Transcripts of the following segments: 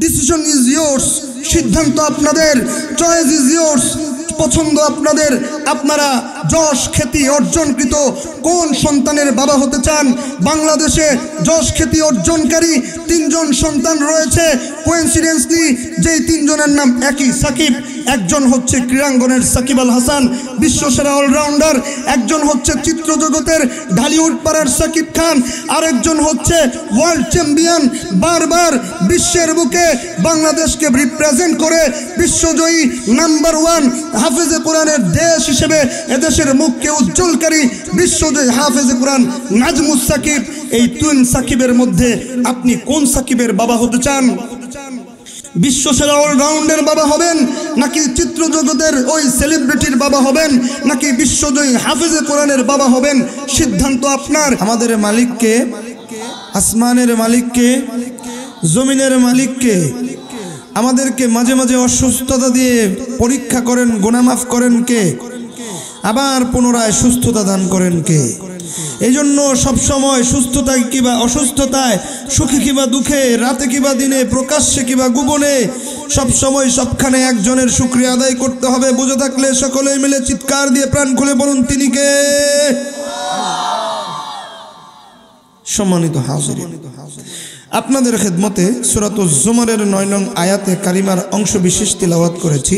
Decision is yours, সিদ্ধান্ত আপনাদের, choice is yours, পছন্দ আপনাদের। আপনারা যশ খ্যাতি অর্জনকৃত কোন সন্তানের বাবা হতে চান? বাংলাদেশে যশ খ্যাতি অর্জনকারী 3 জন সন্তান রয়েছে। কোইন্সিডেন্সলি যেই 3 জনের নাম একই, সাকিব। একজন হচ্ছে ক্রীড়াঙ্গনের সাকিব আল হাসান, বিশ্বসেরা অলরাউন্ডার। একজন হচ্ছে চিত্রজগতের ঢালিউড পাড়ার সাকিব খান। আরেকজন হচ্ছে ওয়ার্ল্ড চ্যাম্পিয়ন, বারবার বিশ্বের বুকে বাংলাদেশকে রিপ্রেজেন্ট করে বিশ্বজয়ী নাম্বার 1 হাফেজে কোরআনের দেশ হিসেবে এদেশের মুখকে উজ্জ্বলকারী বিশ্বজয়ী হাফেজে কোরআন নাজমুস সাকিব। এই 2 সাকিবের মধ্যে আপনি কোন সাকিবের বাবা হতে চান? বিশ্বসেরা অলরাউন্ডের বাবা হবেন, নাকি চিত্রজগতের ওই সেলিব্রিটির বাবা হবেন, নাকি বিশ্বজয়ী হাফেজে কোরআনের বাবা হবেন? সিদ্ধান্ত আপনার। আমাদের মালিককে, আসমানের মালিককে, জমিনের মালিককে, আমাদেরকে মাঝে মাঝে অসুস্থতা দিয়ে পরীক্ষা করেন, গুনাহ মাফ করেন কে? আবার পুনরায় সুস্থতা দান করেন কে? এই জন্য সবসময় সুস্থতায় কিবা অসুস্থতায়, সুখে কিবা দুঃখে, রাতে কিবা দিনে, প্রকাশ্যে কিবা গোপনে, সবসময় সবখানে একজনের শুকরিয়া আদায় করতে হবে। বুঝে থাকলে সকলে মিলে চিৎকার দিয়ে প্রাণ খুলে বলুন, তিনি কে? সম্মানিত হাজিরিন, আপনাদের খেদমতে সূরাতুজ জুমারের 9 নং আয়াতে কারিমার অংশ বিশেষ তিলাওয়াত করেছি।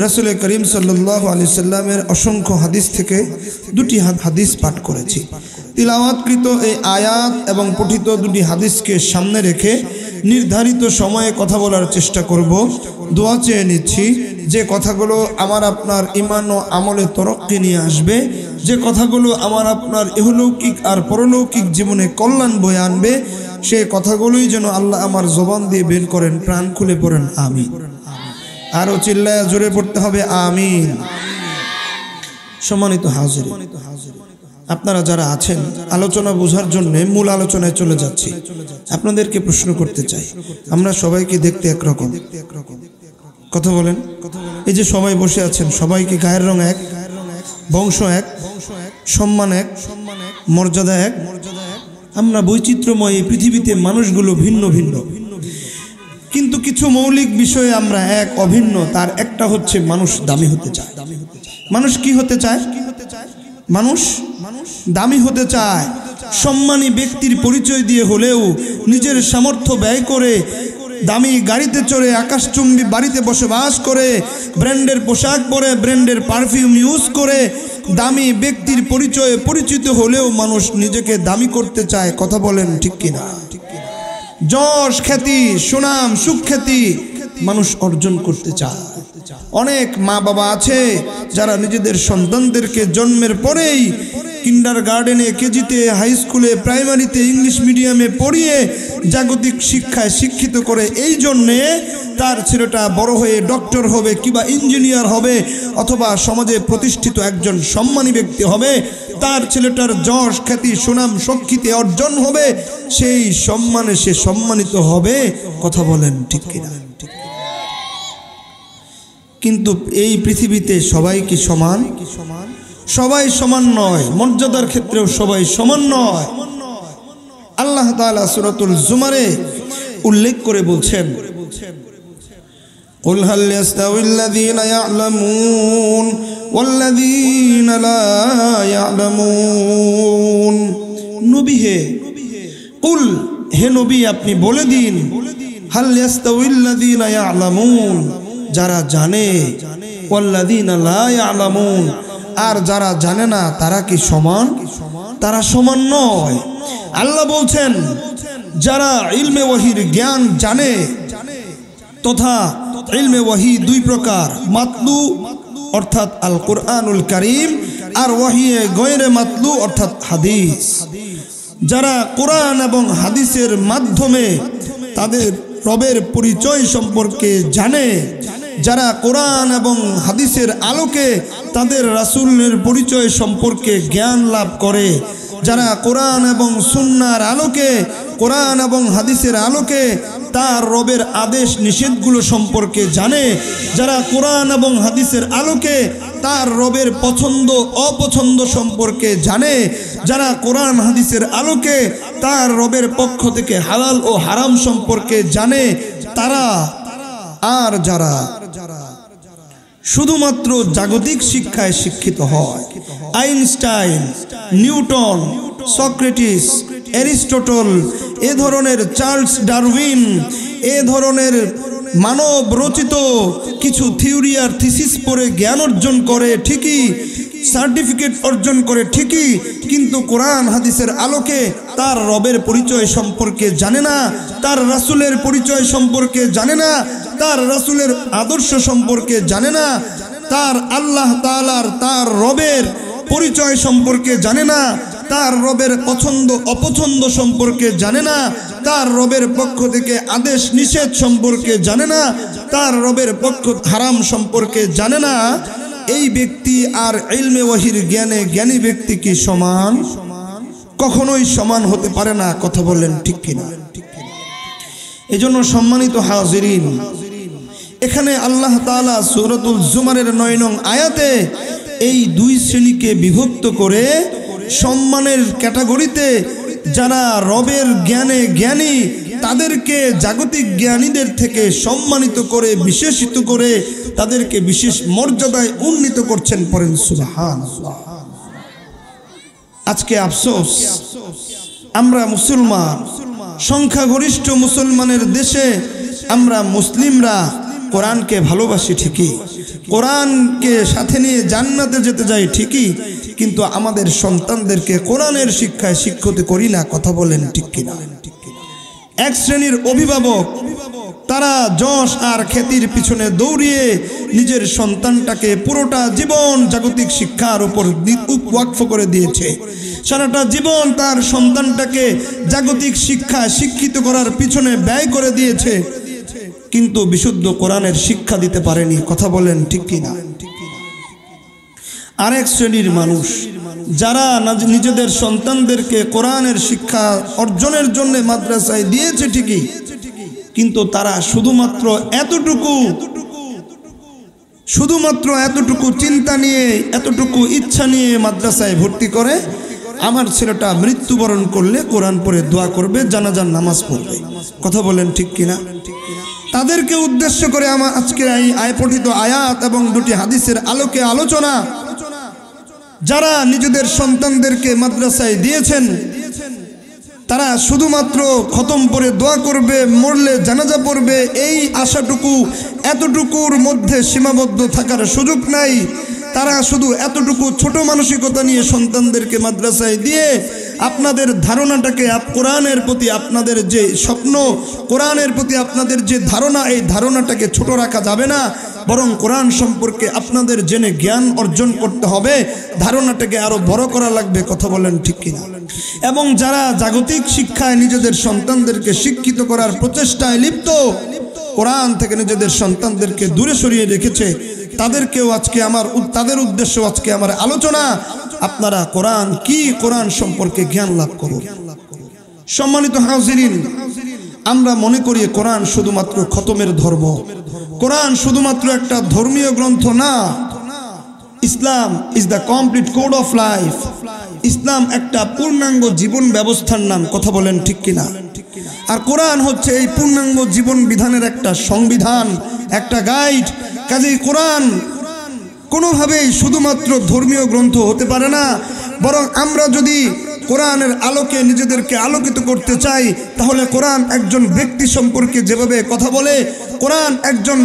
রাসূল করিম সাল্লাল্লাহু আলাইহি সাল্লামের অসংখ্য হাদিস থেকে 2টি হাদিস পাঠ করেছি। তিলাওয়াতকৃত এই আয়াত এবং পঠিত 2টি হাদিসকে সামনে রেখে নির্ধারিত সময়ে কথা বলার চেষ্টা করব। দোয়া চেয়ে নিচ্ছি যে কথাগুলো আমার আপনার ঈমান ও আমলে তরক্কি নিয়ে আসবে, যে কথাগুলো আমার আপনার ইহলৌকিক আর পরলৌকিক জীবনে কল্যাণ বয়ে আনবে, সেই কথাগুলোই যেন আল্লাহ আমার জবান দিয়ে বের করেন। প্রাণ খুলে পড়েন আমিন। আরো চিল্লায় জোরে পড়তে হবে আমিন। সম্মানিত হাজিরিন, আপনারা যারা আছেন, আলোচনা বোঝার জন্য মূল আলোচনায় চলে যাচ্ছি। আপনাদেরকে প্রশ্ন করতে চাই, আমরা সবাইকে দেখতে একরকম, কথা বলেন। এই যে সবাই বসে আছেন, সবাইকে গায়ের রং এক, বংশ এক, সম্মান এক, মর্যাদা এক। আমরা বৈচিত্র্যময় এই পৃথিবীতে মানুষগুলো ভিন্ন ভিন্ন, কিন্তু কিছু মৌলিক বিষয়ে আমরা এক, অভিন্ন। তার একটা হচ্ছে মানুষ দামি হতে চায়। মানুষ কি হতে চায়? মানুষ দামি হতে চায়। সম্মানী ব্যক্তির পরিচয় দিয়ে হলেও নিজের সামর্থ্য ব্যয় করে দামি গাড়িতে চড়ে, আকাশচুম্বী বাড়িতে বসবাস করে, ব্র্যান্ডের পোশাক পরে, ব্র্যান্ডের পারফিউম ইউজ করে দামি ব্যক্তির পরিচয়ে পরিচিত হলেও মানুষ নিজেকে দামি করতে চায়। কথা বলেন ঠিক কিনা? যশ খ্যাতি, সুনাম, সুখ্যাতি মানুষ অর্জন করতে চায়। অনেক মা বাবা আছে যারা নিজেদের সন্তানদেরকে জন্মের পরেই কিন্ডারগার্ডেনে, কেজিতে, হাই স্কুলে, প্রাইমারিতে, ইংলিশ মিডিয়ামে পড়িয়ে জাগতিক শিক্ষায় শিক্ষিত করে। এই জন্যে তার ছেলেটা বড় হয়ে ডক্টর হবে, কিংবা ইঞ্জিনিয়ার হবে, অথবা সমাজে প্রতিষ্ঠিত একজন সম্মানী ব্যক্তি হবে। তার ছেলেটার যশ খ্যাতি সুনাম শক্তিতে অর্জন হবে, সেই সম্মানে সে সম্মানিত হবে। কথা বলেন ঠিক কিনা? কিন্তু এই পৃথিবীতে সবাই কি সমান? সবাই সমান নয়, মর্যাদার ক্ষেত্রেও সবাই সমান নয়। আল্লাহ তাআলা সূরাতুল জুমারে উল্লেখ করে বলছেন, কুল হাল ইয়াস্তাউিল্লাযীনা ইয়া'লামুন ওয়াল্লাযীনা লা ইয়া'লামুন। নবী হে, কুল, হে নবী আপনি বলে দিন, হাল ইয়াস্তাউিল্লাযীনা ইয়া'লামুন, যারা জানে, ওয়াল্লাযীনা লা ইয়া'লামুন, আর যারা জানে না তারা কি সমান? তারা সমান নয়। আল্লাহ বলছেন যারা ইলমে ওয়াহির জ্ঞান জানে, তথা ইলমে ওয়াহি 2 প্রকার, মাতলু অর্থাৎ আল কুরআনুল কারীম, আর ওয়াহিয়ে গয়রে মাতলু অর্থাৎ হাদিস। যারা কোরআন এবং হাদিসের মাধ্যমে তাদের রবের পরিচয় সম্পর্কে জানে, যারা কোরআন এবং হাদিসের আলোকে তাদের রাসূলের পরিচয় সম্পর্কে জ্ঞান লাভ করে, যারা কোরআন এবং সুন্নাহর আলোকে, কোরআন এবং হাদিসের আলোকে তার রবের আদেশ নিষেধগুলো সম্পর্কে জানে, যারা কোরআন এবং হাদিসের আলোকে তার রবের পছন্দ অপছন্দ সম্পর্কে জানে, যারা কোরআন হাদিসের আলোকে তার রবের পক্ষ থেকে হালাল ও হারাম সম্পর্কে জানে, তারা আর যারা শুধুমাত্র জাগতিক শিক্ষায় শিক্ষিত হয়, আইনস্টাইন, নিউটন, সক্রেটিস, অ্যারিস্টটল, এ ধরনের চার্লস ডারউইন, এ ধরনের মানব রচিত কিছু থিওরি আর থিসিস পড়ে জ্ঞান অর্জন করে ঠিকই, সার্টিফিকেট অর্জন করে ঠিকই, কিন্তু কোরআন হাদিসের আলোকে তার রবের পরিচয় সম্পর্কে জানে না, তার রাসূলের পরিচয় সম্পর্কে জানে না, তার রাসূলের আদর্শ সম্পর্কে জানে না, তার আল্লাহ তাআলার তার রবের পরিচয় সম্পর্কে জানে না, তার রবের পছন্দ অপছন্দ সম্পর্কে জানে না, তার রবের পক্ষ থেকে আদেশ নিষেধ সম্পর্কে জানে না, তার রবের পক্ষ হারাম সম্পর্কে জানে না। এই ব্যক্তি আর ইলমে ওয়াহির জ্ঞানে জ্ঞানী ব্যক্তি কি সমান? কখনোই সমান হতে পারে না। কথা বললেন ঠিক কিনা? এজন্য সম্মানিত হাজিরিন, এখানে আল্লাহ তাআলা সূরাতুল জুমারের 9 নং আয়াতে এই দুই শ্রেণীকে বিভক্ত করে সম্মানের ক্যাটাগরিতে যারা রবের জ্ঞানে জ্ঞানী তাদেরকে জাগতিক জ্ঞানীদের থেকে সম্মানিত করে বিশেষিত করে তাদেরকে বিশেষ মর্যাদায় উন্নীত করছেন। পড়েন সুবহানাল্লাহ। আজকে আফসোস, আমরা মুসলমান, সংখ্যাগরিষ্ঠ মুসলমানের দেশে আমরা মুসলিমরা কোরআনকে ভালোবাসি ঠিকই, কোরআনকে সাথে নিয়ে জান্নাতে যেতে যাই ঠিকই, কিন্তু আমাদের সন্তানদেরকে কোরআনের শিক্ষায় শিক্ষিত করি না। কথা বলেন ঠিক কিনা? এক শ্রেণীর অভিভাবক তারা যশ আর খ্যাতির পিছনে দৌড়িয়ে নিজের সন্তানটাকে পুরোটা জীবন জাগতিক শিক্ষার উপর ওয়াকফ করে দিয়েছে। সারাটা জীবন তার সন্তানটাকে জাগতিক শিক্ষা শিক্ষিত করার পিছনে ব্যয় করে দিয়েছে, কিন্তু বিশুদ্ধ কোরআনের শিক্ষা দিতে পারেনি। কথা বলেন ঠিক কিনা? আরেক শ্রেণীর মানুষ যারা নিজেদের সন্তানদেরকে কোরআনের শিক্ষা অর্জনের জন্য মাদ্রাসায় দিয়েছে ঠিকই, কিন্তু তারা শুধুমাত্র এতটুকু চিন্তা নিয়ে, এতটুকু ইচ্ছা নিয়ে মাদ্রাসায় ভর্তি করে, আমার ছেলেটা মৃত্যুবরণ করলে কোরআন পড়ে দোয়া করবে, জানাজার নামাজ পড়বে। কথা বলেন ঠিক কিনা? তাদেরকে উদ্দেশ্য করে আমার আজকের এই পঠিত আয়াত এবং দুটি হাদিসের আলোকে আলোচনা। যারা নিজেদের সন্তানদেরকে মাদ্রাসায় দিয়েছেন তারা শুধুমাত্র খতম পড়ে দোয়া করবে, মরলে জানাজা পড়বে, এই আশাটুকু, এতটুকুর মধ্যে সীমাবদ্ধ থাকার সুযোগ নাই। তারা শুধু এতটুকু ছোট মানসিকতা নিয়ে সন্তানদেরকে মাদ্রাসায় দিয়ে আপনাদের ধারণাটাকে, কোরআনের প্রতি আপনাদের যে স্বপ্ন, কোরআনের প্রতি আপনাদের যে ধারণা, এই ধারণাটাকে ছোট রাখা যাবে না, বরং কোরআন সম্পর্কে আপনাদের জেনে জ্ঞান অর্জন করতে হবে, ধারণাটাকে আরো বড় করা লাগবে। কথা বলেন ঠিক কিনা? এবং যারা জাগতিক শিক্ষায় নিজেদের সন্তানদেরকে শিক্ষিত করার প্রচেষ্টায় লিপ্ত, কোরআন থেকে নিজেদের সন্তানদেরকে দূরে সরিয়ে রেখেছে, তাদেরকেও আজকে তাদের উদ্দেশ্য আজকে আমার আলোচনা। আপনারা কোরআন কি, কোরআন সম্পর্কে জ্ঞান লাভ করুন। সম্মানিত হাজিরিন, আমরা মনে করি কোরআন শুধুমাত্র খতমের ধর্ম, কোরআন শুধুমাত্র একটা ধর্মীয় গ্রন্থ না। Islam is the complete code of life. Islam একটা পূর্ণাঙ্গ জীবন ব্যবস্থার নাম। কথা বলেন ঠিক কিনা? আর কোরআন হচ্ছে এই পূর্ণাঙ্গ জীবন বিধানের একটা সংবিধান, একটা গাইড। কাজেই কোরআন কোনোভাবেই শুধুমাত্র ধর্মীয় গ্রন্থ হতে পারে না, বরং আমরা যদি কোরআনের আলোকে নিজেদেরকে আলোকিত করতে চাই, তাহলে কোরআন একজন ব্যক্তি সম্পর্কে যেভাবে কথা বলে, কোরআন একজন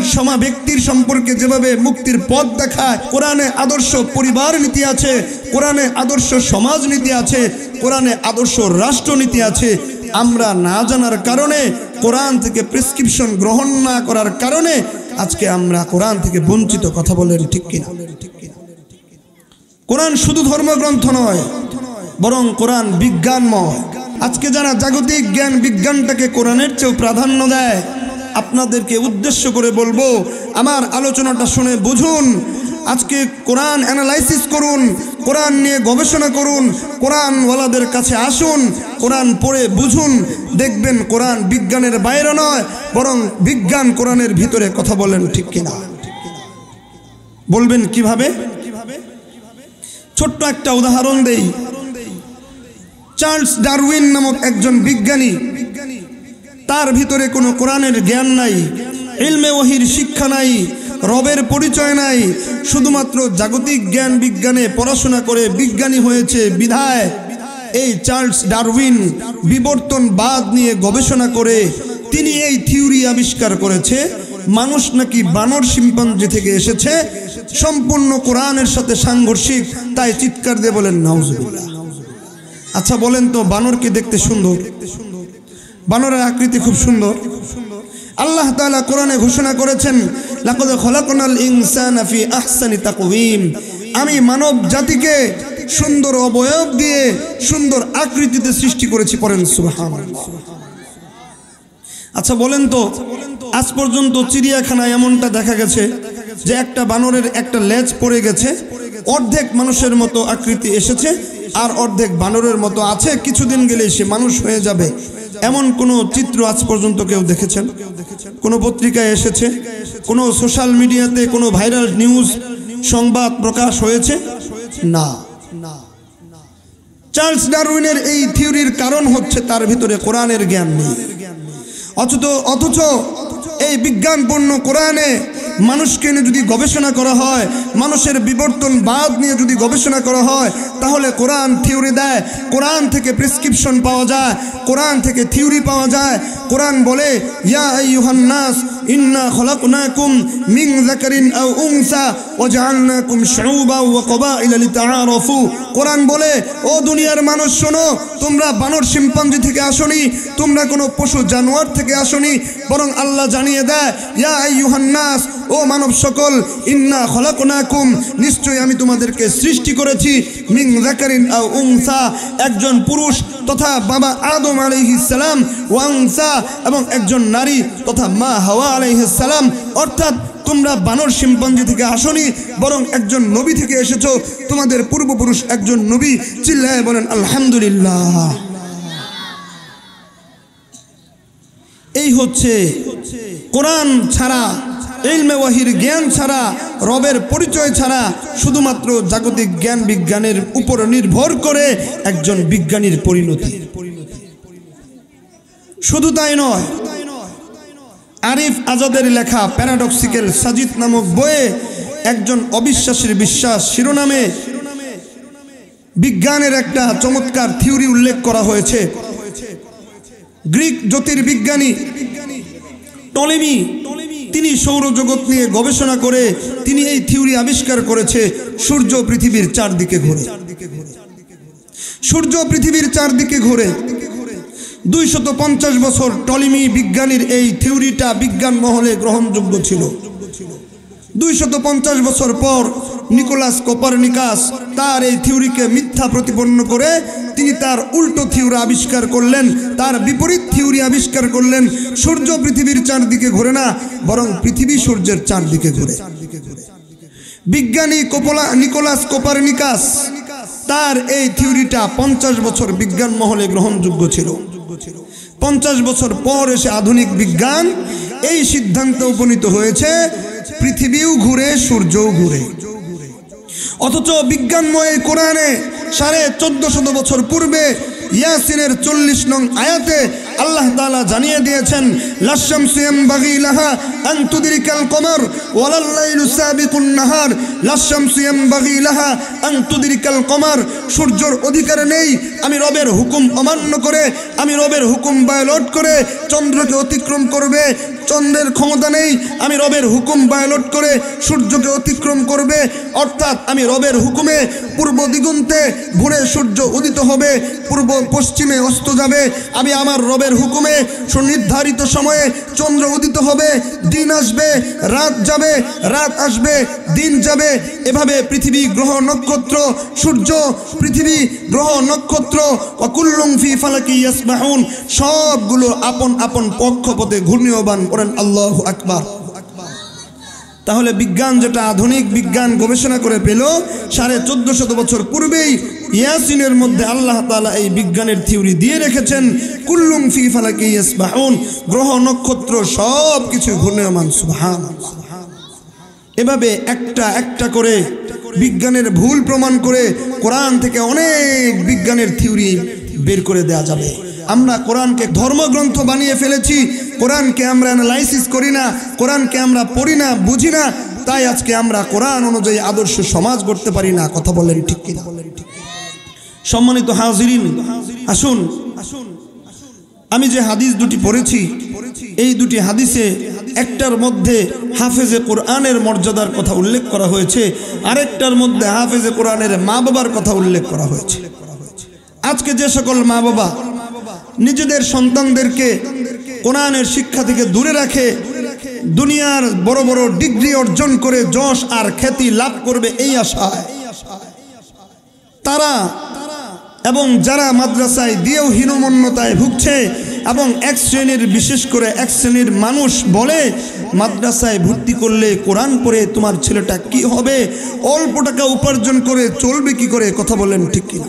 ব্যক্তির সম্পর্কে যেভাবে মুক্তির পথ দেখায়, কোরআনে আদর্শ পরিবার নীতি আছে, কোরআনে আদর্শ সমাজ নীতি আছে, কোরআনে আদর্শ রাষ্ট্রনীতি আছে। আমরা না জানার কারণে, কোরআন থেকে প্রেসক্রিপশন গ্রহণ না করার কারণে আজকে আমরা কোরআন থেকে বঞ্চিত। কথা বলেন ঠিক কিনা? কোরআন শুধু ধর্মগ্রন্থ নয়, বরং কোরআন বিজ্ঞানময়। আজকে যারা জাগতিক জ্ঞান বিজ্ঞানটাকে কোরআনের চেয়েও প্রাধান্য দেয়, আপনাদেরকে উদ্দেশ্য করে বলবো, আমার আলোচনাটা শুনে বুঝুন। আজকে কোরআন অ্যানালাইসিস করুন, কোরআন নিয়ে গবেষণা করুন, কোরআনওয়ালাদের কাছে আসুন, কোরআন পড়ে বুঝুন, দেখবেন কোরআন বিজ্ঞানের বাইরে নয়, বরং বিজ্ঞান কোরআনের ভিতরে। কথা বলেন ঠিক কিনা? বলবেন কিভাবে? ছোট্ট একটা উদাহরণ দেই। চার্লস ডারউইন নামক একজন বিজ্ঞানী, তার ভিতরে কোনো কোরআনের জ্ঞান নাই, ইলমে ওয়াহির শিক্ষা নাই, রবের পরিচয় নাই, শুধুমাত্র জাগতিক জ্ঞান বিজ্ঞানে পড়াশোনা করে বিজ্ঞানী হয়েছে বিধায় এই চার্লস ডারউইন বিবর্তনবাদ নিয়ে গবেষণা করে তিনি এই থিওরি আবিষ্কার করেছে মানুষ নাকি বানর শিম্পাঞ্জি থেকে এসেছে, সম্পূর্ণ কোরআনের সাথে সাংঘর্ষিক। তাই চিৎকার দিয়ে বলেন নাউজুবিল্লাহ। আচ্ছা বলেন তো, বানরকে দেখতে সুন্দর, বানরের আকৃতি খুব সুন্দর। আল্লাহ তাআলা কোরআনে ঘোষণা করেছেন, লাকাদ খলাকনাল ইনসানা ফি আহসানি তাকওয়িম, আমি মানব জাতিকে সুন্দর অবয়ব দিয়ে সুন্দর আকৃতিতে সৃষ্টি করেছি। পড়েন সুবহানাল্লাহ। আচ্ছা বলেন তো, আজ পর্যন্ত চিড়িয়াখানায় এমনটা দেখা গেছে যে একটা বানরের একটা লেজ পড়ে গেছে, অর্ধেক মানুষের মতো আকৃতি এসেছে আর অর্ধেক বানরের মতো আছে, কিছুদিন গেলেই সে মানুষ হয়ে যাবে, এমন কোনো চিত্র আজ পর্যন্ত কেউ দেখেছেন? কোনো পত্রিকায় এসেছে? কোনো সোশ্যাল মিডিয়াতে কোনো ভাইরাল নিউজ সংবাদ প্রকাশ হয়েছে? না। চার্লস ডারউইনের এই থিওরির কারণ হচ্ছে তার ভিতরে কোরআনের জ্ঞান নেই। অথচ এই বিজ্ঞানপূর্ণ কোরআনে মানুষকে নিয়ে যদি গবেষণা করা হয়, মানুষের বিবর্তনবাদ নিয়ে যদি গবেষণা করা হয়, তাহলে কোরআন থিওরি দেয়, কোরআন থেকে প্রেসক্রিপশন পাওয়া যায়, কোরআন থেকে থিওরি পাওয়া যায়। কোরআন বলে, ইয়া আইয়ুহান নাস ইন্না খলাকনাকুম মিন যাকারিন আও উনসা ওয়া জাআলনাকুম শুউবান ওয়া ক্বাবাইলা লিতাআরাফু। কোরআন বলে, ও দুনিয়ার মানুষ শোনো, তোমরা বানর শিম্পাঞ্জি থেকে আসনি, তোমরা কোনো পশু জানোয়ার থেকে আসনি, বরং আল্লাহ জানিয়ে দেয়, ইয়া আইয়ুহান নাস, ও মানব সকল, ইন্না খলাকনাকুম, নিশ্চয়ই আমি তোমাদেরকে সৃষ্টি করেছি, মিন যাকারিন আও উনসা, একজন পুরুষ তথা বাবা আদম আলাইহিস সালাম, ওয়া উনসা, এবং একজন নারী তথা মা হাওয়া আলাইহিস সালাম। অর্থাৎ তোমরা বানর শিম্পাঞ্জি থেকে আসনি, বরং একজন নবী থেকে এসেছো, তোমাদের পূর্বপুরুষ একজন নবী। চিল্লায়ে বলেন আলহামদুলিল্লাহ। এই হচ্ছে কোরআন ছাড়া, ইলমে ওয়াহির জ্ঞান ছাড়া, রবের পরিচয় ছাড়া, শুধুমাত্র জাগতিক জ্ঞান বিজ্ঞানের উপর নির্ভর করে একজন বিজ্ঞানীর পরিণতি। শুধু তাই নয়, আরিফ আজাদের লেখা প্যারাডক্সিক্যাল সাজিদ নামক বইয়ে একজন অবিশ্বাসীর বিশ্বাস শিরোনামে বিজ্ঞানের একটা চমৎকার থিওরি উল্লেখ করা হয়েছে। গ্রিক জ্যোতির্বিজ্ঞানী টলেমি, তিনি সৌরজগৎ নিয়ে গবেষণা করে তিনি এই থিওরি আবিষ্কার করেছে, সূর্য পৃথিবীর চারদিকে ঘোরে। সূর্য পৃথিবীর চারদিকে ঘোরে। 250 বছর টলেমি বিজ্ঞানীর এই থিওরিটা বিজ্ঞান মহলে গ্রহণযোগ্য ছিল। 250 বছর পর নিকোলাস কোপারনিকাস তার এই থিওরিকে মিথ্যা প্রতিপন্ন করে তিনি তার উল্টো থিওরি আবিষ্কার করলেন, তার বিপরীত থিওরি আবিষ্কার করলেন। সূর্য পৃথিবীর চারদিকে ঘোরে না, বরং পৃথিবী সূর্যের চারদিকে ঘোরে। বিজ্ঞানী নিকোলাস কোপারনিকাস তার এই থিওরিটা 50 বছর বিজ্ঞান মহলে গ্রহণযোগ্য ছিল। 50 বছর পর এসে আধুনিক বিজ্ঞান এই সিদ্ধান্তে উপনীত হয়েছে, পৃথিবীও ঘুরে, সূর্যও ঘুরে। অথচ বিজ্ঞানময় কোরআনে 1450 বছর পূর্বে ইয়াসিনের 40 নং আয়াতে আল্লাহ তাআলা জানিয়ে দিয়েছেন, লাশামসু ইয়ানবাগি লাহা আন তুদরিকাল কমার ওয়ালাল লাইলু সাবিকুন নাহার। লাশামসু ইয়ানবাগি লাহা আন তুদরিকাল কমার, সূর্যের অধিকার নেই আমি রবের হুকুম অমান্য করে, আমি রবের হুকুম ভায়োলেট করে চন্দ্রকে অতিক্রম করবে। চন্দ্রের ক্ষমতা নেই আমি রবের হুকুম ভায়োলেট করে সূর্যকে অতিক্রম করবে। অর্থাৎ আমি রবের হুকুমে পূর্ব দিগন্তে ভোরে সূর্য উদিত হবে, পূর্ব পশ্চিমে অস্ত যাবে। আমি আমার রবের হুকুমে সুনির্ধারিত সময়ে চন্দ্র উদিত হবে, দিন আসবে, রাত যাবে, রাত আসবে, দিন যাবে। এভাবে পৃথিবী গ্রহ নক্ষত্র, সূর্য পৃথিবী গ্রহ নক্ষত্র ওয়াকুল্লুম ফি ফালাকি ইয়াসবাহুন, সবগুলো আপন আপন কক্ষপথে ঘূর্ণিয়মান। করেন আল্লাহু আকবার। তাহলে বিজ্ঞান যেটা আধুনিক বিজ্ঞান গবেষণা করে পেল 1450 বছর পূর্বেই ইয়াসিনের মধ্যে আল্লাহ তাআলা এই বিজ্ঞানের থিওরি দিয়ে রেখেছেন, কুল্লুম ফি ফালাকি ইয়াসবাহুন, গ্রহ নক্ষত্র সব কিছু ঘূর্ণায়মান। সুবহানাল্লাহ। এভাবে একটা একটা করে বিজ্ঞানের ভুল প্রমাণ করে কোরআন থেকে অনেক বিজ্ঞানের থিওরি বের করে দেওয়া যাবে। আমরা কোরআনকে ধর্মগ্রন্থ বানিয়ে ফেলেছি, কোরআনকে আমরা অ্যানালাইসিস করি না, কোরআনকে আমরা পড়ি না, বুঝি না, তাই আজকে আমরা কোরআন অনুযায়ী আদর্শ সমাজ গড়তে পারি না। কথা বলেন ঠিক কিনা? সম্মানিত হাজিরিন, আসুন আমি যে হাদিস দুটি পড়েছি এই দুটি হাদিসে একটার মধ্যে হাফেজে কোরআনের মর্যাদার কথা উল্লেখ করা হয়েছে, আরেকটার মধ্যে হাফেজে কোরআনের মা বাবার কথা উল্লেখ করা হয়েছে। আজকে যে সকল মা বাবা নিজেদের সন্তানদেরকে কোরআনের শিক্ষা থেকে দূরে রাখে, দুনিয়ার বড় বড় ডিগ্রি অর্জন করে যশ আর খ্যাতি লাভ করবে এই আশায়, তারা এবং যারা মাদ্রাসায় দিয়েও হীনমন্যতায় ভুগছে এবং এক শ্রেণীর, বিশেষ করে এক শ্রেণীর মানুষ বলে মাদ্রাসায় ভর্তি করলে কোরআন পড়ে তোমার ছেলেটা কি হবে, অল্প টাকা উপার্জন করে চলবে কি করে? কথা বলেন ঠিক কিনা?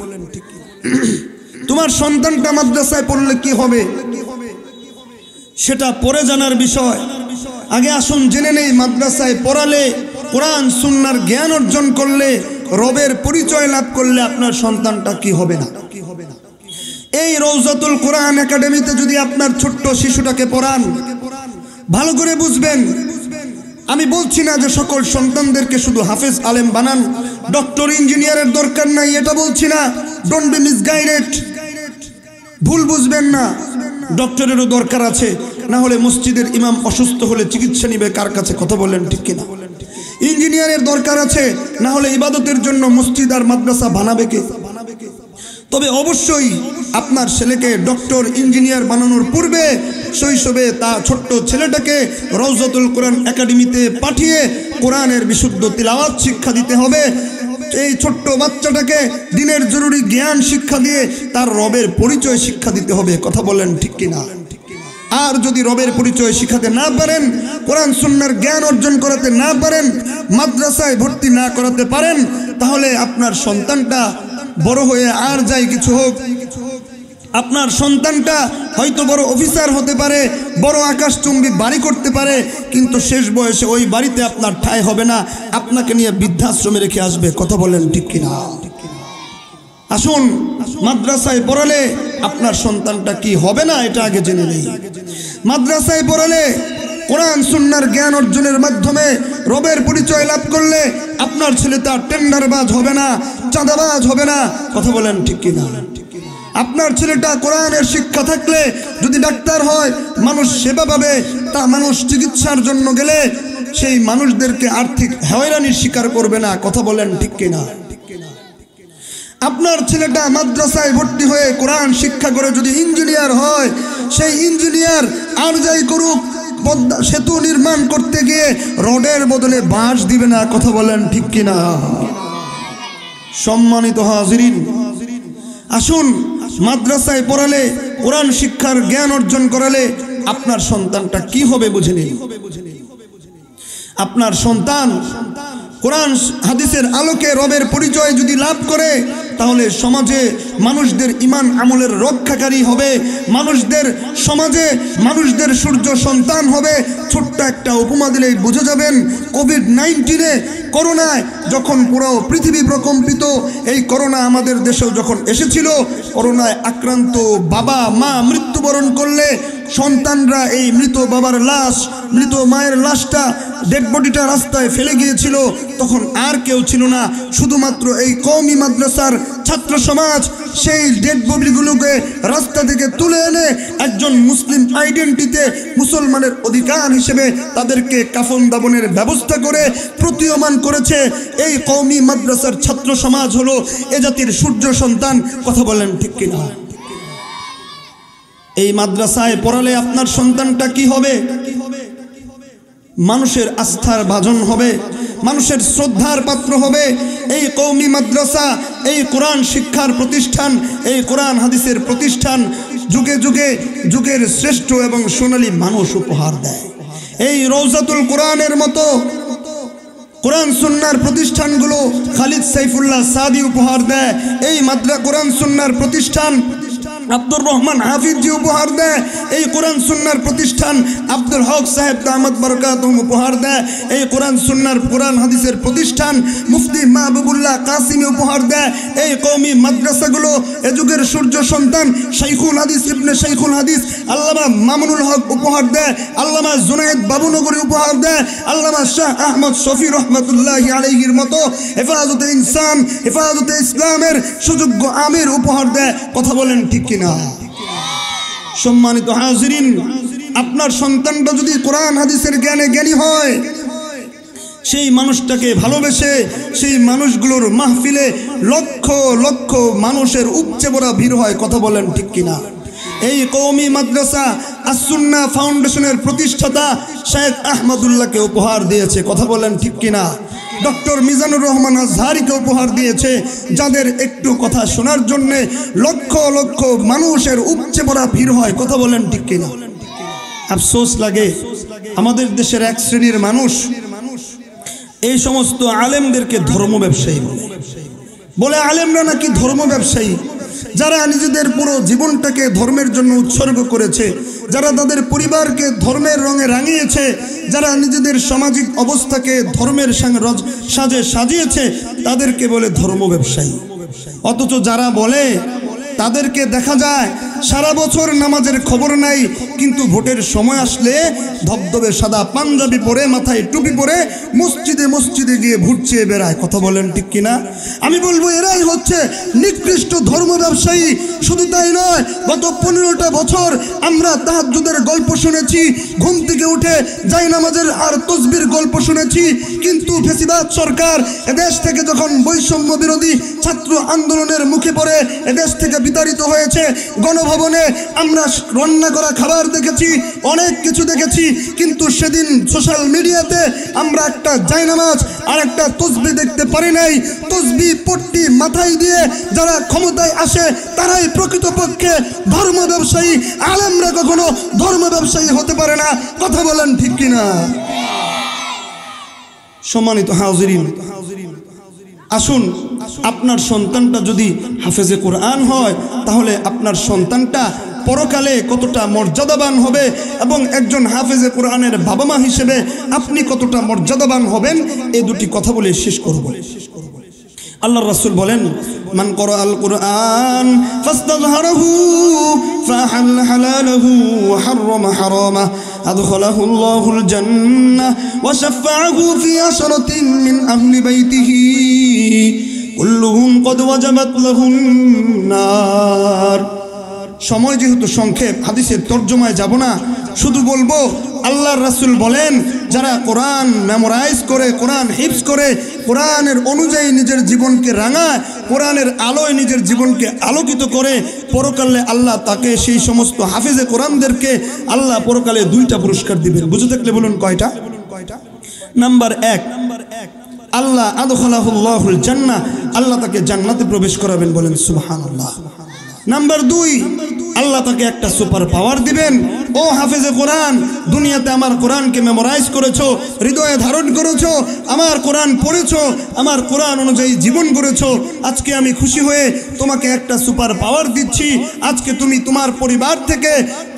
তোমার সন্তানটা মাদ্রাসায় পড়লে কি হবে সেটা পরে জানার বিষয়। আগে আসুন জেনে নেই, মাদ্রাসায় পড়ালে, কোরআন সুন্নাহর জ্ঞান অর্জন করলে, রবের পরিচয় লাভ করলে আপনার সন্তানটা কি হবে না। এই রওজাতুল কোরআন একাডেমিতে যদি আপনার ছোট্ট শিশুটাকে পড়ান, ভালো করে বুঝবেন, আমি বলছি না যে সকল সন্তানদেরকে শুধু হাফেজ আলেম বানান, ডক্টর ইঞ্জিনিয়ারের দরকার নাই, এটা বলছি না। ডোন্ট বি মিসগাইডেড, ভুল বুঝবেন না, ডক্টরেরও দরকার আছে, না হলে মসজিদের ইমাম অসুস্থ হলে চিকিৎসা নিবে কার কাছে? কথা বলেন ঠিক কিনা? ইঞ্জিনিয়ারের দরকার আছে, না হলে ইবাদতের জন্য মসজিদ আর মাদ্রাসা বানাবে কে? তবে অবশ্যই আপনার ছেলেকে ডক্টর ইঞ্জিনিয়ার বানানোর পূর্বে শৈশবে তার ছোট্ট ছেলেটাকে রওজাতুল কোরআন একাডেমিতে পাঠিয়ে কোরআনের বিশুদ্ধ তিলাওয়াত শিক্ষা দিতে হবে। এই ছোট্ট বাচ্চাটাকে দিনের জরুরি জ্ঞান শিক্ষা দিয়ে তার রবের পরিচয় শিক্ষা দিতে হবে। কথা বলেন ঠিক কিনা? আর যদি রবের পরিচয় শিখাতে না পারেন, কোরআন সুন্নাহর জ্ঞান অর্জন করাতে না পারেন, মাদ্রাসায় ভর্তি না করাতে পারেন, তাহলে আপনার সন্তানটা বড় হয়ে আর যাই কিছু হোক, আপনার সন্তানটা হয়তো বড় অফিসার হতে পারে, বড় আকাশচুম্বী বাড়ি করতে পারে, কিন্তু শেষ বয়সে ওই বাড়িতে আপনার ঠাঁই হবে না, আপনাকে নিয়ে বৃদ্ধাশ্রমে রেখে আসবে। কথা বলেন ঠিক কিনা? আসুন, মাদ্রাসায় পড়ালে আপনার সন্তানটা কি হবে না এটা আগে জেনে নেই। মাদ্রাসায় পড়ালে, কোরআন সুন্নাহর জ্ঞান অর্জনের মাধ্যমে রবের পরিচয় লাভ করলে আপনার ছেলে তার টেন্ডারবাজ হবে না, চাঁদাবাজ হবে না। কথা বলেন ঠিক কিনা? আপনার ছেলেটা কোরআনের শিক্ষা থাকলে যদি ডাক্তার হয়, মানুষ সেবা পাবে, তা মানুষ চিকিৎসার জন্য গেলে সেই মানুষদেরকে আর্থিক হয়রানির শিকার করবে না। কথা বলেন ঠিক কিনা? আপনার ছেলেটা মাদ্রাসায় ভর্তি হয়ে কোরআন শিক্ষা করে যদি ইঞ্জিনিয়ার হয়, সেই ইঞ্জিনিয়ার আর যাই করুক, পদ্মা সেতু নির্মাণ করতে গিয়ে রডের বদলে বাঁশ দিবে না। কথা বলেন ঠিক কিনা? সম্মানিত হাজিরিন, আসুন, মাদ্রাসায় পড়ালে, কোরআন শিক্ষার জ্ঞান অর্জন করালে আপনার সন্তানটা কি হবে বুঝে নিন। আপনার সন্তান কোরআন হাদিসের আলোকে রবের পরিচয় যদি লাভ করে, তাহলে সমাজে মানুষদের ঈমান আমলের রক্ষাকারী হবে, সমাজে মানুষদের সূর্য সন্তান হবে। ছোট্ট একটা উপমা দিলেই বুঝে যাবেন। কোভিড-19 করোনায় যখন পুরো পৃথিবী প্রকম্পিত, এই করোনা আমাদের দেশেও যখন এসেছিল, করোনায় আক্রান্ত বাবা মা মৃত্যুবরণ করলে সন্তানরা এই মৃত বাবার লাশ, মৃত মায়ের লাশটা, ডেড বডিটা রাস্তায় ফেলে গিয়েছিল। তখন আর কেউ ছিল না, শুধুমাত্র এই কওমি মাদ্রাসার ছাত্র সমাজ সেই ডেড বডিগুলোকে রাস্তা থেকে তুলে এনে একজন মুসলিম আইডেন্টিটিতে, মুসলমানের অধিকার হিসেবে তাদেরকে কাফন দাফনের ব্যবস্থা করে প্রতীয়মান করেছে। এই কওমি মাদ্রাসার ছাত্র সমাজ হলো এ জাতির সূর্য সন্তান। কথা বলেন ঠিক কিনা? এই মাদ্রাসায় পড়ালে আপনার সন্তানটা কি হবে? মানুষের আস্থার ভাজন হবে, মানুষের শ্রদ্ধার পাত্র হবে। এই কওমি মাদ্রাসা, এই কোরআন শিক্ষার প্রতিষ্ঠান, এই কোরআন হাদিসের প্রতিষ্ঠান যুগে যুগে যুগের শ্রেষ্ঠ এবং সোনালী মানুষ উপহার দেয়। এই রওজাতুল কোরআনের মতো কোরআন সুন্নাহর প্রতিষ্ঠানগুলো খালিদ সাইফুল্লাহ সাদি উপহার দেয়। এই কোরআন সুন্নাহর প্রতিষ্ঠান আব্দুর রহমান হাফিজি উপহার দেয়। এই কোরআন সুন্নাহর প্রতিষ্ঠান আব্দুল হক সাহেব দামাত বরকাতুহুম উপহার দেয়। এই কোরআন সুন্নাহর কোরআন হাদিসের প্রতিষ্ঠান মুফতি মাহবুবুল্লাহ কাসিমি উপহার দেয়। এই কওমি মাদ্রাসাগুলো এ যুগের সূর্য সন্তান শাইখুল হাদিস ইবনে শাইখুল হাদিস আল্লামা মামুনুল হক উপহার দেয়। আল্লামা জুনায়েদ বাবুনগরী উপহার দেয়। আল্লামা শাহ আহমদ শফি রহমাতুল্লাহি আলাইহির মতো হেফাজতে ইনসান হেফাজতে ইসলামের সুযোগ্য আমির উপহার দেয়। কথা বলেন ঠিক কিনা? সম্মানিত হাজিরিন, আপনার সন্তানটা যদি কোরআন হাদিসের জ্ঞানে জ্ঞানী হয়, সেই মানুষটাকে ভালোবেসে সেই মানুষগুলোর মাহফিলে লক্ষ লক্ষ মানুষের উপচে পড়া ভিড় হয়। কথা বলেন ঠিক কিনা? এই কওমি মাদ্রাসা আস-সুন্নাহ ফাউন্ডেশনের প্রতিষ্ঠাতা শেখ আহমদুল্লাহকে উপহার দিয়েছে। কথা বলেন ঠিক কিনা? ডক্টর মিজানুর রহমান আজহারিকে উপহার দিয়েছে, যাদের একটু কথা শোনার জন্য লক্ষ লক্ষ মানুষের উপচে পড়া ভিড় হয়। কথা বলেন ঠিক কিনা? আফসোস লাগে আমাদের দেশের এক শ্রেণীর মানুষ এই সমস্ত আলেমদেরকে ধর্ম ব্যবসায়ী বলে। আলেমরা নাকি ধর্ম ব্যবসায়ী, যারা নিজেদের পুরো জীবনটাকে ধর্মের জন্য উৎসর্গ করেছে, যারা তাদের পরিবারকে ধর্মের রঙে রাঙিয়েছে, যারা নিজেদের সামাজিক অবস্থাকে ধর্মের সাজে সাজিয়েছে, তাদেরকে বলে ধর্ম ব্যবসায়ী। অথচ যারা বলে তাদেরকে দেখা যায় সারা বছর নামাজের খবর নাই, কিন্তু ভোটের সময় আসলে ধবধবে সাদা পাঞ্জাবি পরে মাথায় টুপি পরে মসজিদে মসজিদে গিয়ে ভোট চেয়ে বেড়ায়। কথা বলেন ঠিক কিনা? আমি বলবো এরাই হচ্ছে নিকৃষ্ট ধর্ম ব্যবসায়ী। শুধু তাই নয়, গত 15টা বছর আমরা তাহাজ্জুদের গল্প শুনেছি, ঘুম থেকে উঠে জায়নামাজের আর তসবির গল্প শুনেছি, কিন্তু ফেসিবাদ সরকার এদেশ থেকে যখন বৈষম্য বিরোধী ছাত্র আন্দোলনের মুখে পড়ে এদেশ থেকে বিতাড়িত হয়েছে, গণভবনে আমরা রান্না করা খাবার দেখেছি, অনেক কিছু দেখেছি, কিন্তু সেদিন সোশ্যাল মিডিয়াতে আমরা একটা জায়নামাজ আর একটা তসবি দেখতে পারি নাই। তসবি পট্টি মাথায় দিয়ে যারা ক্ষমতায় আসে তারাই প্রকৃতপক্ষে ধর্ম ব্যবসায়ী। আলেমরা কখনো ধর্ম ব্যবসায়ী হতে পারে না। কথা বলেন ঠিক কিনা? সম্মানিত হাজিরিন, আসুন, আপনার সন্তানটা যদি হাফেজে কোরআন হয়, তাহলে আপনার সন্তানটা পরকালে কতটা মর্যাদাবান হবে, এবং একজন হাফেজে কোরআনের বাবা মা হিসেবে আপনি কতটা মর্যাদাবান হবেন, এই দুটি কথা বলে শেষ করব। আল্লাহর রাসূল বলেন, মান ক্বারাআল কুরআন ফাস্তাযহারাহু ফাহাল্লা হালালাহু ওয়া হাররামা হারামাহু আদখালাহু আল্লাহুল জান্নাহ ওয়া শাফাআহু ফি আশরাতিন মিন আহলি বাইতিহি কুল্লুহুম ক্বাদ ওয়াজাবাত লাহুন নার। সময় যেহেতু সংক্ষেপ, হাদিসের তরজমায় যাব না, শুধু বলবো আল্লাহর রাসূল বলেন, যারা কোরআন মেমোরাইজ করে, কোরআন হিফজ করে, কোরআনের অনুযায়ী নিজের জীবনকে রাঙায়, কোরআনের আলোয় নিজের জীবনকে আলোকিত করে, পরকালে আল্লাহ তাকে, সেই সমস্ত হাফেজে কোরআনদেরকে আল্লাহ পরকালে 2টা পুরস্কার দিবেন। বুঝে থাকলে বলুন কয়টা? নাম্বার 1, আল্লাহ আদখালাহুল্লাহুল জান্নাহ, আল্লাহ তাকে জান্নাতে প্রবেশ করাবেন। বলেন সুবহানাল্লাহ। নাম্বার 2, আল্লাহ তাকে একটা সুপার পাওয়ার দিবেন। ও হাফেজে কোরআন, দুনিয়াতে আমার কোরআনকে মেমোরাইজ করেছো, হৃদয়ে ধারণ করেছো, আমার কোরআন পড়েছো, আমার কোরআন অনুযায়ী জীবন করেছো, আজকে আমি খুশি হয়ে তোমাকে একটা সুপার পাওয়ার দিচ্ছি। আজকে তুমি তোমার পরিবার থেকে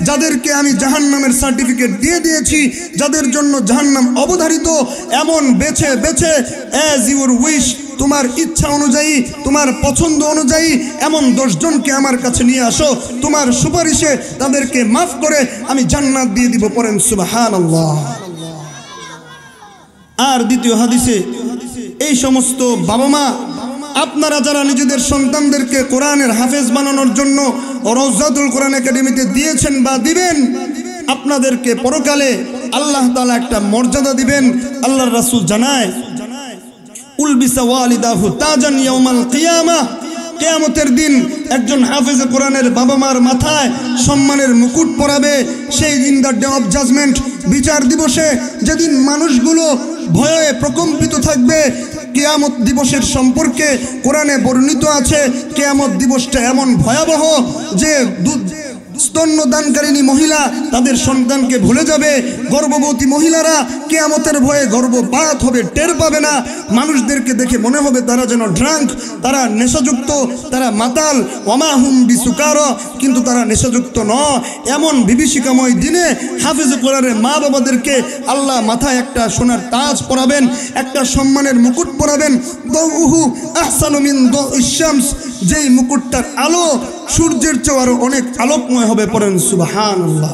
যাদেরকে আমি জাহান্নামের সার্টিফিকেট দিয়ে দিয়েছি, যাদের জন্য জাহান্নাম অবধারিত, এমন বেছে বেছে অ্যাজ ইউর উইশ, তোমার ইচ্ছা অনুযায়ী, তোমার পছন্দ অনুযায়ী এমন 10 জনকে আমার কাছে নিয়ে আসো, তোমার সুপারিশে তাদেরকে মাফ করে আমি জান্নাত দিয়ে দিব। পড়েন সুবহানাল্লাহ। আর দ্বিতীয় হাদিসে এই সমস্ত বাবা মা, আপনারা যারা নিজেদের সন্তানদেরকে কোরআনের হাফেজ বানানোর জন্য রওজাতুল কোরআন একাডেমিতে দিয়েছেন বা দিবেন, আপনাদেরকে পরকালে আল্লাহ তাআলা একটা মর্যাদা দিবেন। আল্লাহর রাসূল জানায়, উলবিসা ওয়ালিদাহু তাজান ইয়াউমাল কিয়ামাহ, কিয়ামতের দিন একজন হাফেজে কোরআনের বাবা মার মাথায় সম্মানের মুকুট পরাবে। সেই দিন, দ্য ডে অফ জাজমেন্ট, বিচার দিবসে, যেদিন মানুষগুলো ভয়ে প্রকম্পিত থাকবে। কিয়ামত দিবসের সম্পর্কে কোরআনে বর্ণিত আছে, কিয়ামত দিবসটা এমন ভয়াবহ যে স্তন্যদানকারিণী মহিলা তাদের সন্তানকে ভুলে যাবে, গর্ভবতী মহিলারা কিয়ামতের ভয়ে গর্ভপাত হবে, টের পাবে না। মানুষদেরকে দেখে মনে হবে তারা যেন ড্রাঙ্ক, তারা নেশাযুক্ত, তারা মাতাল। ওমা হুম বিসুকারা, কিন্তু তারা নেশাযুক্ত নয়। এমন বিভীষিকাময় দিনে হাফেজ কোরআনের মা বাবাদেরকে আল্লাহ মাথায় একটা সোনার তাজ পরাবেন, একটা সম্মানের মুকুট পরাবেন। দাউহু আহসানু মিন দাউইশ শামস, যেই মুকুটটার আলো সূর্যের চেয়ে আরো অনেক আলোকময় হবে। পড়েন সুবহানাল্লাহ।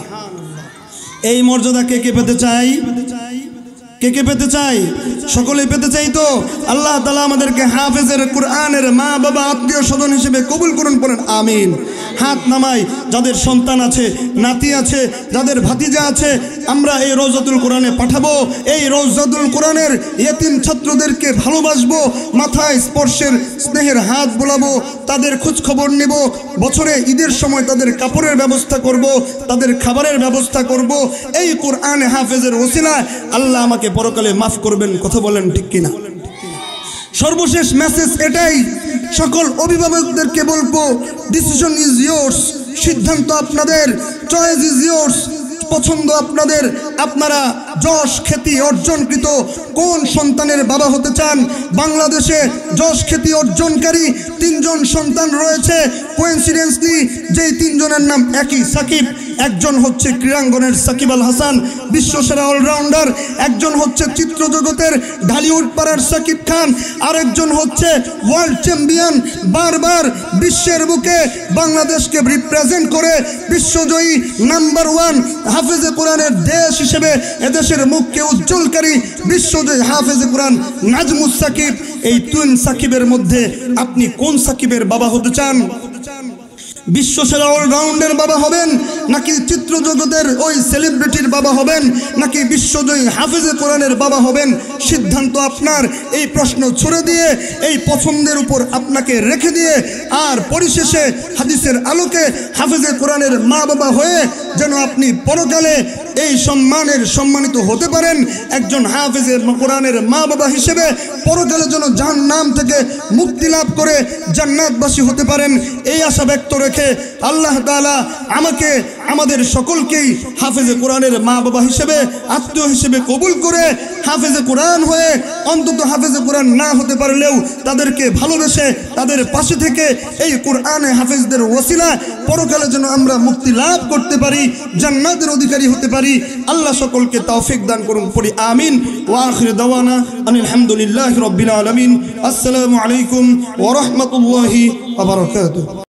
এই মর্যাদা কে কে পেতে চাই? কে কে পেতে চাই? সকলেই পেতে চাই তো? আল্লাহ তাআলা আমাদেরকে হাফেজের কোরআনের মা বাবা আত্মীয় স্বজন হিসেবে কবুল করুন। পড়েন আমিন। হাত নামাই যাদের সন্তান আছে, নাতি আছে, যাদের ভাতিজা আছে, আমরা এই রওজাতুল কোরআনে পাঠাবো। এই রওজাতুল কোরআনের ইয়েতিম ছাত্রদেরকে ভালোবাসবো, মাথায় স্পর্শের স্নেহের হাত বোলাবো, তাদের খোঁজ খবর নেব। বছরে ঈদের সময় তাদের কাপড়ের ব্যবস্থা করব, তাদের খাবারের ব্যবস্থা করব। এই কোরআনে হাফেজের ওসিলায় আল্লাহ আমাকে পরকালে মাফ করবেন। কথা বলেন ঠিক কিনা? সর্বশেষ মেসেজ এটাই, সকল অভিভাবকদেরকে বলবো, ডিসিশন ইজ ইয়োর্স, সিদ্ধান্ত আপনাদের, চয়েস ইজ ইয়োর্স, পছন্দ আপনাদের। আপনারা যশ খ্যাতি অর্জনকৃত কোন সন্তানের বাবা হতে চান? বাংলাদেশে যশ খ্যাতি অর্জনকারী 3 জন সন্তান রয়েছে। কোইন্সিডেন্সলি যেই 3 জনের নাম একই, সাকিব। একজন হচ্ছে ক্রীড়াঙ্গনের সাকিব আল হাসান, বিশ্বসেরা অলরাউন্ডার। একজন হচ্ছে চিত্র জগতের ঢালিউড পাড়ার সাকিব খান। আরেকজন হচ্ছে ওয়ার্ল্ড চ্যাম্পিয়ন, বারবার বিশ্বের বুকে বাংলাদেশকে রিপ্রেজেন্ট করে বিশ্বজয়ী নাম্বার 1 হাফেজে কোরআনের দেশ হিসেবে এদেশের মুখকে উজ্জ্বলকারী বিশ্বজয়ী হাফেজে কোরআন নাজমুস সাকিব। এই 2 সাকিবের মধ্যে আপনি কোন সাকিবের বাবা হতে চান? বিশ্বসেরা অলরাউন্ডের বাবা হবেন, নাকি চিত্র জগতের ওই সেলিব্রিটির বাবা হবেন, নাকি বিশ্বজয়ী হাফেজে কোরআনের বাবা হবেন? সিদ্ধান্ত আপনার। এই প্রশ্ন ছুড়ে দিয়ে, এই পছন্দের উপর আপনাকে রেখে দিয়ে, আর পরিশেষে হাদিসের আলোকে হাফেজে কোরআনের মা বাবা হয়ে যেন আপনি পরকালে এই সম্মানিত হতে পারেন। একজন হাফেজে কোরআনের মা বাবা হিসেবে পরকালে যেন জাহান্নাম থেকে মুক্তি লাভ করে জান্নাতবাসী হতে পারেন, এই আশা ব্যক্ত রেখে আল্লাহ তাআলা আমাকে, আমাদের সকলকেই হাফেজে কোরআনের মা বাবা হিসেবে, আত্মীয় হিসেবে কবুল করে হাফেজে কোরআন হয়ে, অন্তত হাফেজে কোরআন না হতে পারলেও তাদেরকে ভালোবেসে তাদের পাশে থেকে এই কোরআনে হাফেজদের ওসিলা পরকালে যেন আমরা মুক্তি লাভ করতে পারি, জান্নাতের অধিকারী হতে পারি। আল্লাহ সকলকে তৌফিক দান করুন। পড়ি আমিন। ওয়া আখির দাওয়ানা আনিল হামদুলিল্লাহি রাব্বিল আলামিন। আসসালামু আলাইকুম ওয়া রাহমাতুল্লাহি ওয়া বারাকাতুহু।